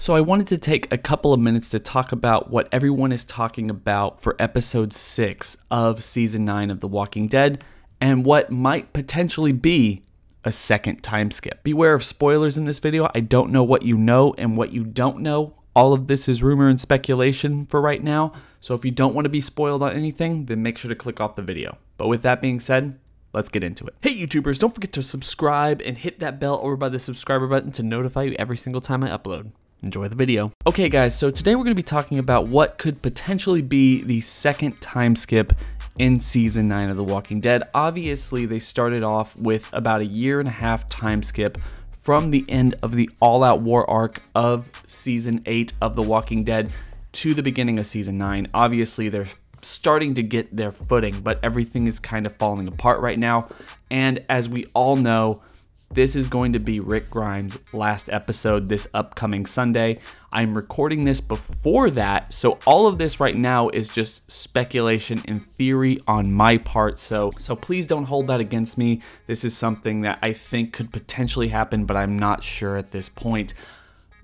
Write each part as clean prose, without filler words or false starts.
So I wanted to take a couple of minutes to talk about what everyone is talking about for episode 6 of season 9 of The Walking Dead and what might potentially be a second time skip. Beware of spoilers in this video. I don't know what you know and what you don't know. All of this is rumor and speculation for right now. So if you don't want to be spoiled on anything, then make sure to click off the video. But with that being said, let's get into it. Hey YouTubers, don't forget to subscribe and hit that bell over by the subscriber button to notify you every single time I upload. Enjoy the video. Okay guys, so today we're going to be talking about what could potentially be the second time skip in season 9 of The Walking Dead. Obviously, they started off with about a 1.5 year time skip from the end of the all-out war arc of season 8 of The Walking Dead to the beginning of season 9. Obviously, they're starting to get their footing, but everything is kind of falling apart right now. And as we all know, this is going to be Rick Grimes' last episode this upcoming Sunday. I'm recording this before that, so all of this right now is just speculation and theory on my part, so please don't hold that against me. This is something that I think could potentially happen, but I'm not sure at this point.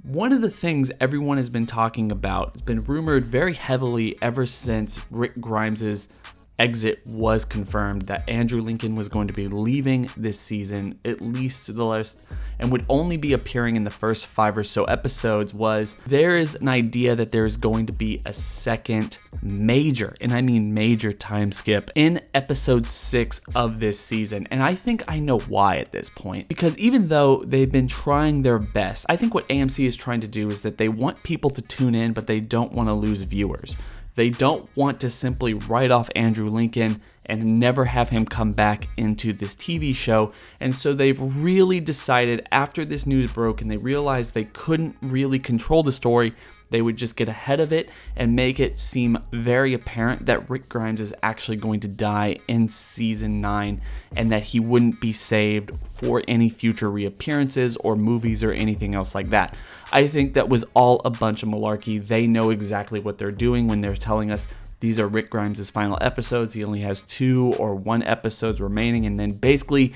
One of the things everyone has been talking about, has been rumored very heavily ever since Rick Grimes' exit was confirmed, that Andrew Lincoln was going to be leaving this season, at least the last, and would only be appearing in the first 5 or so episodes. Was there is an idea that there is going to be a second major, and I mean major, time skip in episode 6 of this season. And I think I know why at this point, because even though they've been trying their best, I think what AMC is trying to do is that they want people to tune in, but they don't want to lose viewers. They don't want to simply write off Andrew Lincoln and never have him come back into this TV show. And so they've really decided, after this news broke and they realized they couldn't really control the story, they would just get ahead of it and make it seem very apparent that Rick Grimes is actually going to die in season 9 and that he wouldn't be saved for any future reappearances or movies or anything else like that. I think that was all a bunch of malarkey. They know exactly what they're doing when they're telling us these are Rick Grimes' final episodes. He only has 2 or 1 episodes remaining, and then basically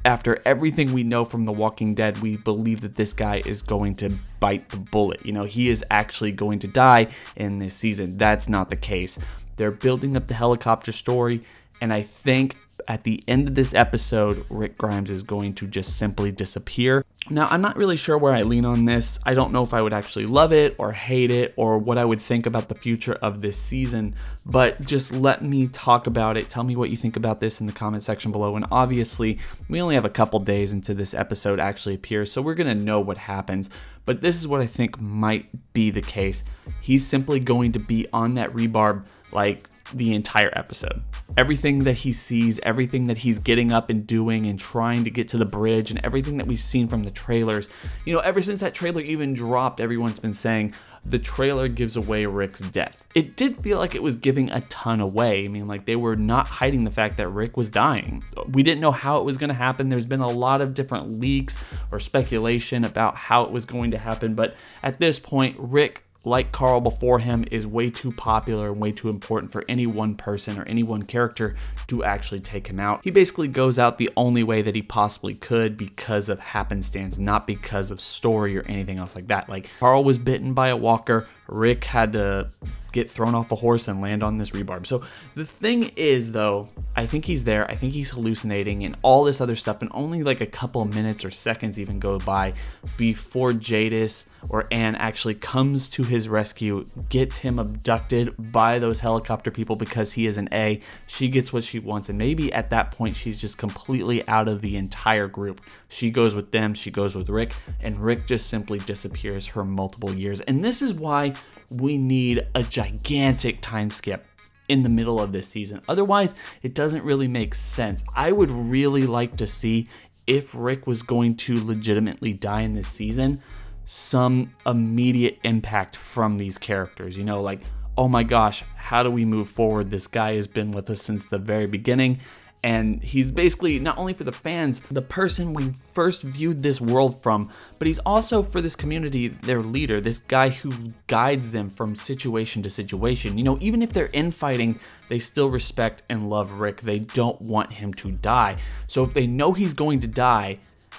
after everything we know from The Walking Dead, we believe that this guy is going to bite the bullet. You know, he is actually going to die in this season. That's not the case. They're building up the helicopter story, and I think at the end of this episode, Rick Grimes is going to just simply disappear. Now, I'm not really sure where I lean on this. I don't know if I would actually love it or hate it or what I would think about the future of this season, but just let me talk about it. Tell me what you think about this in the comment section below. And obviously, we only have a couple days until this episode actually appears, so we're going to know what happens. But this is what I think might be the case. He's simply going to be on that rebarb like the entire episode. Everything that he sees, everything that he's getting up and doing and trying to get to the bridge, and everything that we've seen from the trailers. You know, ever since that trailer even dropped, everyone's been saying the trailer gives away Rick's death. It did feel like it was giving a ton away. I mean, like, they were not hiding the fact that Rick was dying. We didn't know how it was going to happen. There's been a lot of different leaks or speculation about how it was going to happen, but at this point, Rick, like Carl before him, is way too popular and way too important for any one person or any one character to actually take him out. He basically goes out the only way that he possibly could because of happenstance, not because of story or anything else like that. Like, Carl was bitten by a walker, Rick had to get thrown off a horse and land on this rebarb. So the thing is, though, I think he's there, I think he's hallucinating and all this other stuff, and only like a couple of minutes or seconds even go by before Jadis or Ann actually comes to his rescue, gets him abducted by those helicopter people because he is an A. She gets what she wants, and maybe at that point she's just completely out of the entire group. She goes with them, she goes with Rick, and Rick just simply disappears for multiple years. And this is why we need a gigantic time skip in the middle of this season. Otherwise, it doesn't really make sense. I would really like to see, if Rick was going to legitimately die in this season, some immediate impact from these characters. You know, like, oh my gosh, how do we move forward? This guy has been with us since the very beginning. And he's basically, not only for the fans, the person we first viewed this world from, but he's also for this community, their leader, this guy who guides them from situation to situation. You know, even if they're infighting, they still respect and love Rick. They don't want him to die. So if they know he's going to die,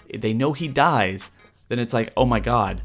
if they know he dies, then it's like, oh my God,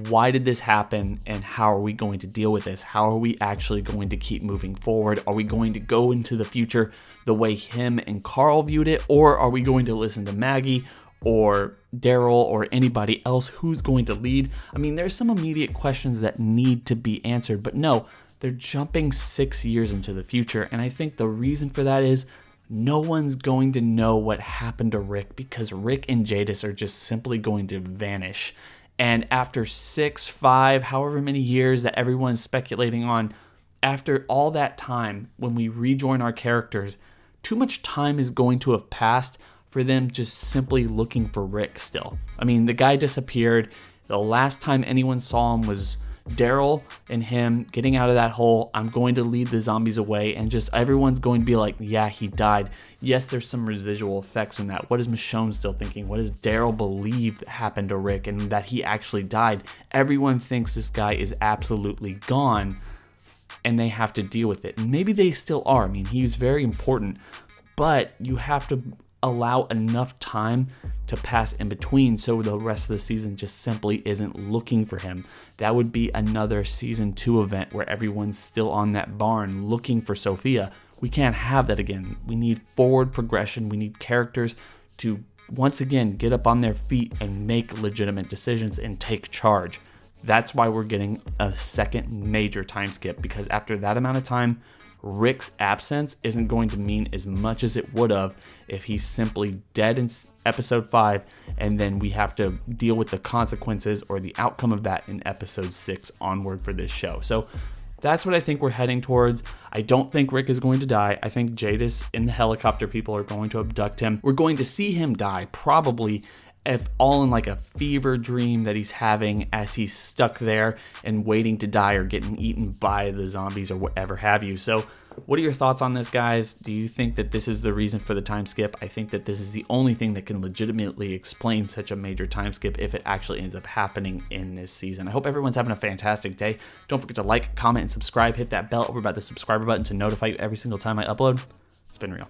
why did this happen and how are we going to deal with this? How are we actually going to keep moving forward? Are we going to go into the future the way him and Carl viewed it, or are we going to listen to Maggie or Daryl or anybody else who's going to lead? I mean, there's some immediate questions that need to be answered, but no, they're jumping 6 years into the future. And I think the reason for that is no one's going to know what happened to Rick, because Rick and Jadis are just simply going to vanish. And after 6, 5, however many years that everyone's speculating on, after all that time, when we rejoin our characters, too much time is going to have passed for them just simply looking for Rick still. I mean, the guy disappeared. The last time anyone saw him was Daryl and him getting out of that hole. I'm going to lead the zombies away, and just everyone's going to be like, yeah, he died. Yes, there's some residual effects from that. What is Michonne still thinking? What does Daryl believe happened to Rick and that he actually died? Everyone thinks this guy is absolutely gone, and they have to deal with it. And maybe they still are. I mean, he's very important, but you have to allow enough time to pass in between so the rest of the season just simply isn't looking for him. That would be another season 2 event where everyone's still on that barn looking for Sophia. We can't have that again. We need forward progression. We need characters to once again get up on their feet and make legitimate decisions and take charge. That's why we're getting a second major time skip, because after that amount of time, Rick's absence isn't going to mean as much as it would have if he's simply dead in episode 5, and then we have to deal with the consequences or the outcome of that in episode 6 onward for this show. So that's what I think we're heading towards. I don't think Rick is going to die. I think Jadis and the helicopter people are going to abduct him. We're going to see him die, probably, if all in like a fever dream that he's having as he's stuck there and waiting to die or getting eaten by the zombies or whatever have you. So what are your thoughts on this, guys? Do you think that this is the reason for the time skip? I think that this is the only thing that can legitimately explain such a major time skip if it actually ends up happening in this season. I hope everyone's having a fantastic day. Don't forget to like, comment, and subscribe. Hit that bell over by the subscriber button to notify you every single time I upload. It's been real.